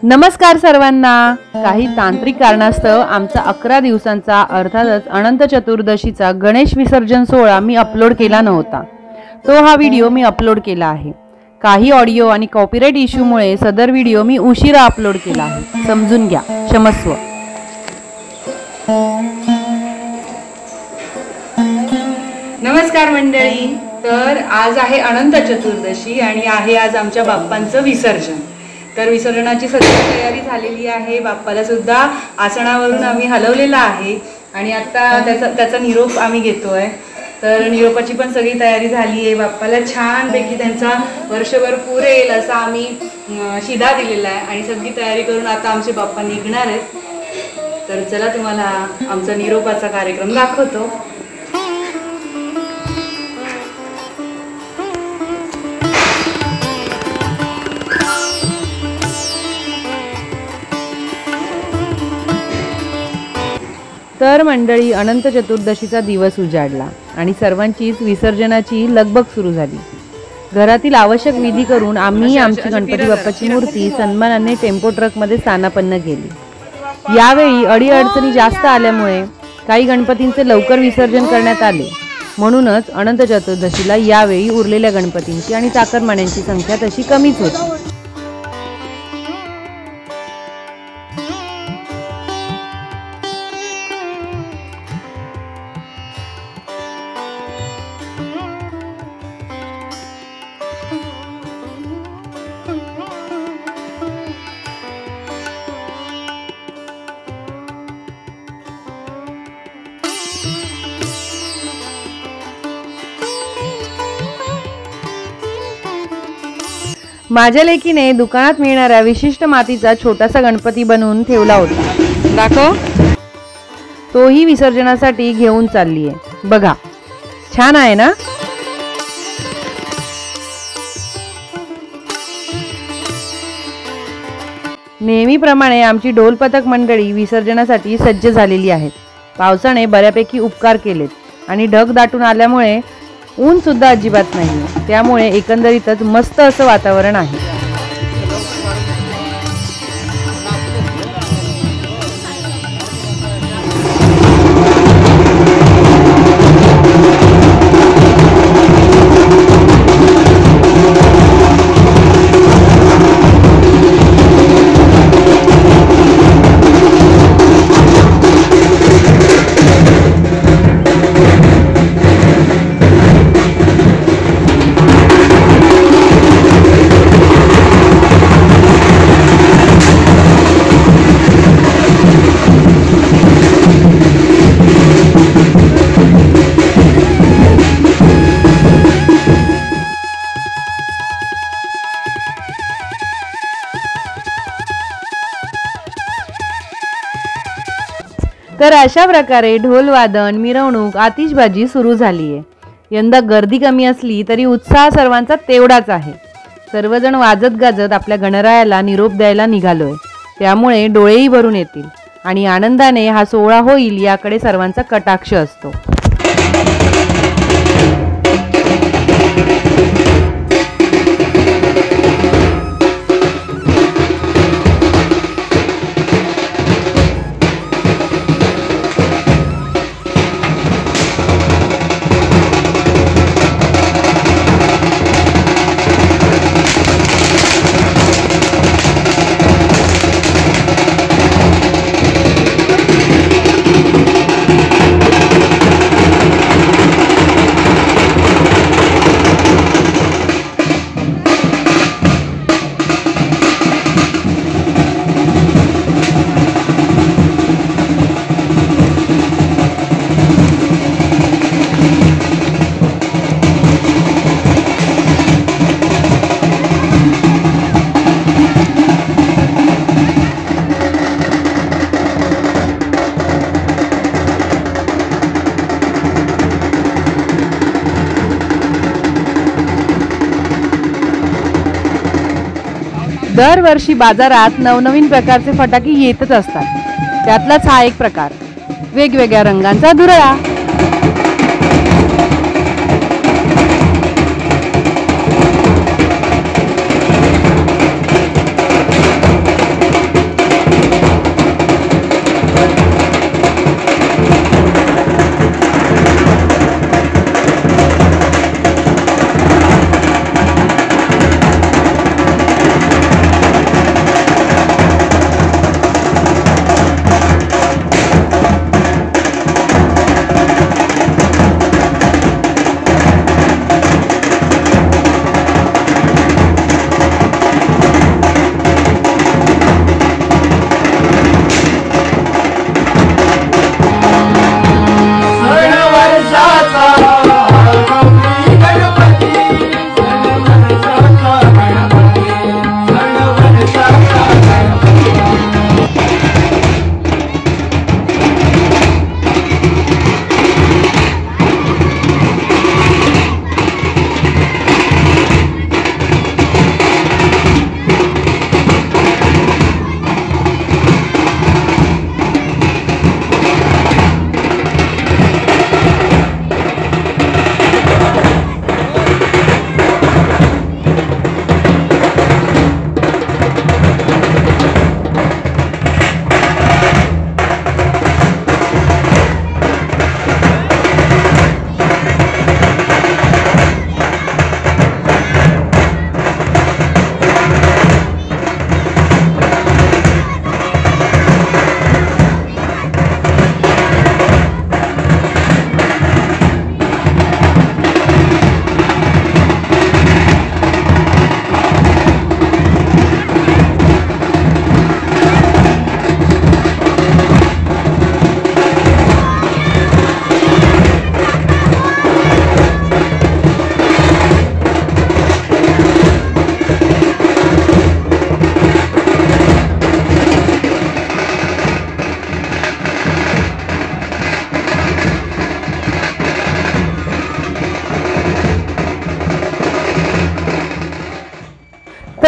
नमस्कार सर्वांना। काही तांत्रिक कारणास्तव आमचा 11 दिवसांचा अर्थातच अनंत चतुर्दशीचा गणेश विसर्जन सोहळा मी अपलोड केला नव्हता। तो हा व्हिडिओ मी अपलोड केला आहे। काही ऑडिओ आणि कॉपीराइट इश्यूमुळे सदर व्हिडिओ मी उशिरा अपलोड केला आहे, समजून घ्या, क्षमस्व। नमस्कार मंडळी। तर आज आहे अनंत चतुर्दशी आणि आहे आज आमच्या बाप्पांचं विसर्जन। तर विसर्जनाची सगळी तयारी झालेली आहे। बाप्पाला सुद्धा आसनावरून आम्ही हलवलेला आहे आणि आता त्याचा निरोप आम्ही घेतोय। तर निरोपाची पण सगळी तयारी झाली आहे। बाप्पाला छानपैकी त्यांचा वर्षभर पुरेल असा आम्ही शिदा दिलेला आहे आणि सगळी तयारी करून आता आमचे बाप्पा निघणार आहेत। तर चला तुम्हाला आमचा निरोपाचा कार्यक्रम दाखवतो। तर मंडळी, अनंत चतुर्दशीचा दिवस उजाडला आणि सर्वांचीच विसर्जनाची लगबग सुरू झाली। घरातील आवश्यक विधी करून आम्ही आमची गणपती बाप्पाची मूर्ती सन्मानाने टेम्पो ट्रकमध्ये स्थानापन्न केली। यावेळी अडीअडचणी जास्त आल्यामुळे काही गणपतींचे लवकर विसर्जन करण्यात आले। म्हणूनच अनंत चतुर्दशीला यावेळी उरलेल्या गणपतींची आणि चाकरमान्यांची संख्या तशी कमीच होती। माझ्या लेकीने दुकानात मिळणाऱ्या विशिष्ट मातीचा छोटासा गणपती बनवून ठेवला होता, दाखव। तोही विसर्जनासाठी घेऊन चालली आहे, बघा, छान आहे ना। नेहमीप्रमाणे आमची ढोलपथक मंडळी विसर्जनासाठी सज्ज झालेली आहेत। पावसाने बऱ्यापैकी उपकार केलेत आणि ढग दाटून आल्यामुळे ऊन सुद्धा अजिबात नाही, त्यामुळे एकंदरीतच मस्त असं वातावरण आहे। तर अशा प्रकारे ढोल वादन, मिरवणूक, आतिषबाजी सुरू झाली आहे। यंदा गर्दी कमी असली तरी उत्साह सर्वांचा तेवढाच आहे। सर्वजण वाजत गाजत आपल्या गणरायाला निरोप द्यायला निघालोय, त्यामुळे डोळेही भरून येतील आणि आनंदाने हा सोहळा होईल याकडे सर्वांचा कटाक्ष असतो। दरवर्षी बाजारात नवनवीन प्रकारचे फटाके येतच असतात। त्यातलाच हा एक प्रकार, वेगवेगळ्या रंगांचा धुरळा।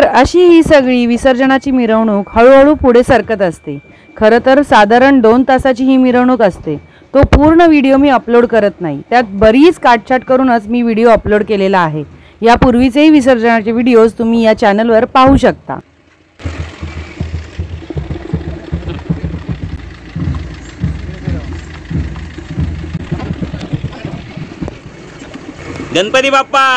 तर अशी ही सगळी विसर्जनाची मिरवणूक हळूहळू पुढे सरकत असते। खरं तर साधारण 2 तासाची ही मिरवणूक असते। तो पूर्ण व्हिडिओ मी अपलोड करत नाही, त्यात बरीच काटछाट करूनच मी व्हिडिओ अपलोड केलेला आहे। यापूर्वीचेही विसर्जनाचे व्हिडिओज तुम्ही या चॅनलवर पाहू शकता। गणपती बाप्पा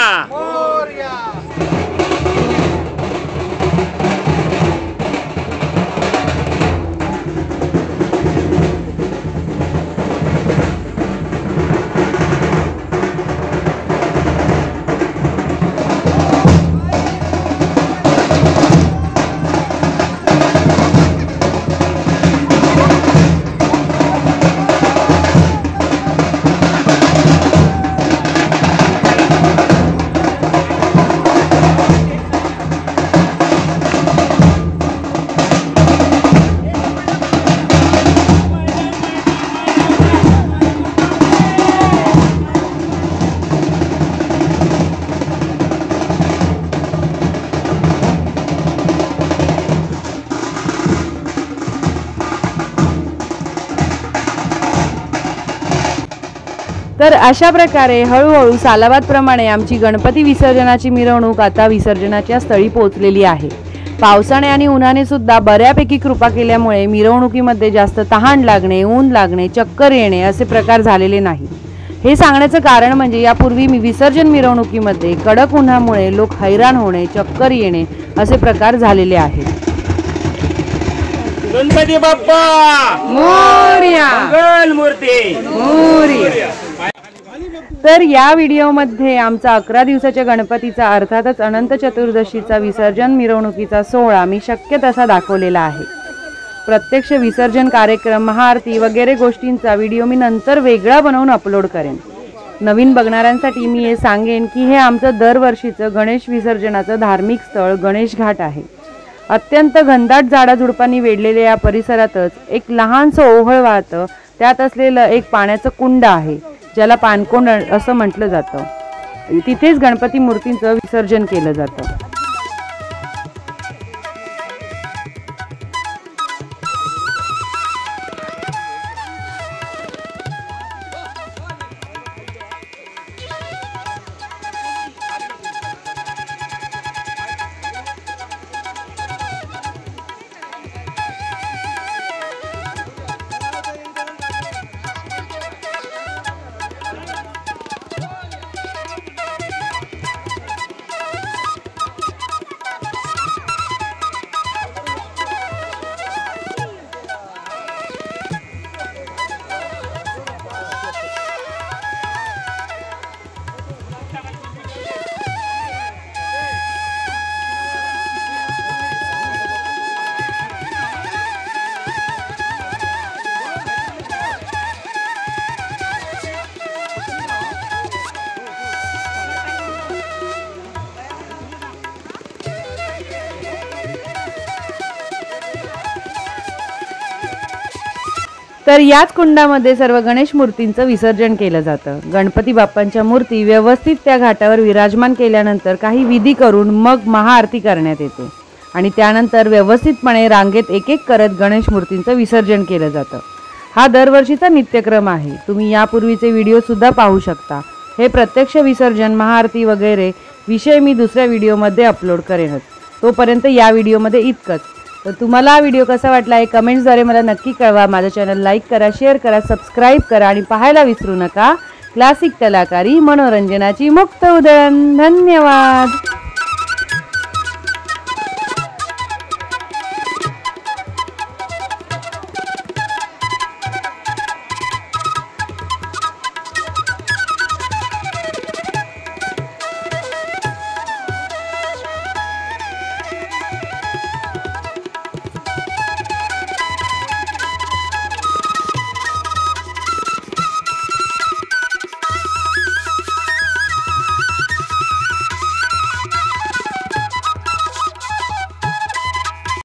तर अशा प्रकारे हळूहळू सालाबाद प्रमाणे आमची गणपती विसर्जनाची मिरवणूक आता विसर्जनाच्या स्थळी पोहोचलेली आहे। पावसाने आणि उन्हाने सुद्धा बऱ्यापैकी कृपा केल्यामुळे मिरवणुकीमध्ये जास्त तहान लागणे, ऊन लागणे, चक्कर येणे असे प्रकार झालेले नाही। हे सांगण्याचं कारण म्हणजे यापूर्वी मी विसर्जन मिरवणुकीमध्ये कडक उन्हामुळे लोक हैराण होणे, चक्कर येणे असे प्रकार झालेले आहेत। गणपती बाप्पा मोरया, मंगल मूर्ती मोरया। तर या व्हिडिओमध्ये आमचा 11 दिवसाच्या गणपतीचा अर्थातच अनंत चतुर्दशीचा विसर्जन मिरवणुकीचा सोहळा मी शक्य तसा दाखवलेला आहे। प्रत्यक्ष विसर्जन कार्यक्रम, महाआरती वगैरे गोष्टींचा व्हिडिओ मी नंतर वेगळा बनवून अपलोड करेन। नवीन बघणाऱ्यांसाठी मी हे सांगेन की हे आमचं दरवर्षीचं गणेश विसर्जनाचं धार्मिक स्थळ गणेश घाट आहे। अत्यंत घनदाट झाडाझुडपांनी वेढलेल्या या परिसरातच एक लहानसं ओहळ वाहतं, त्यात असलेलं एक पाण्याचं कुंड आहे ज्याला पानकोंड असं म्हटलं जातं। तिथेच गणपती मूर्तींचं विसर्जन केलं जातं। तर याच कुंडामध्ये सर्व गणेश मूर्तींचं विसर्जन केलं जातं। गणपती बाप्पांच्या मूर्ती व्यवस्थित त्या घाटावर विराजमान केल्यानंतर काही विधी करून मग महाआरती करण्यात येते आणि त्यानंतर व्यवस्थितपणे रांगेत एक एक करत गणेश मूर्तींचं विसर्जन केलं जातं। हा दरवर्षीचा नित्यक्रम आहे। तुम्ही यापूर्वीचे व्हिडिओ सुद्धा पाहू शकता। हे प्रत्यक्ष विसर्जन, महाआरती वगैरे विषय मी दुसऱ्या व्हिडिओमध्ये अपलोड करेनच। तोपर्यंत या व्हिडिओमध्ये इतकंच। तर तुम्हाला हा व्हिडिओ कसा वाटला हे कमेंट्सद्वारे मला नक्की कळवा। माझं चॅनल लाईक करा, शेअर करा, सबस्क्राईब करा आणि पाहायला विसरू नका क्लासिक कलाकारी मनोरंजनाची मुक्त उधळण। धन्यवाद।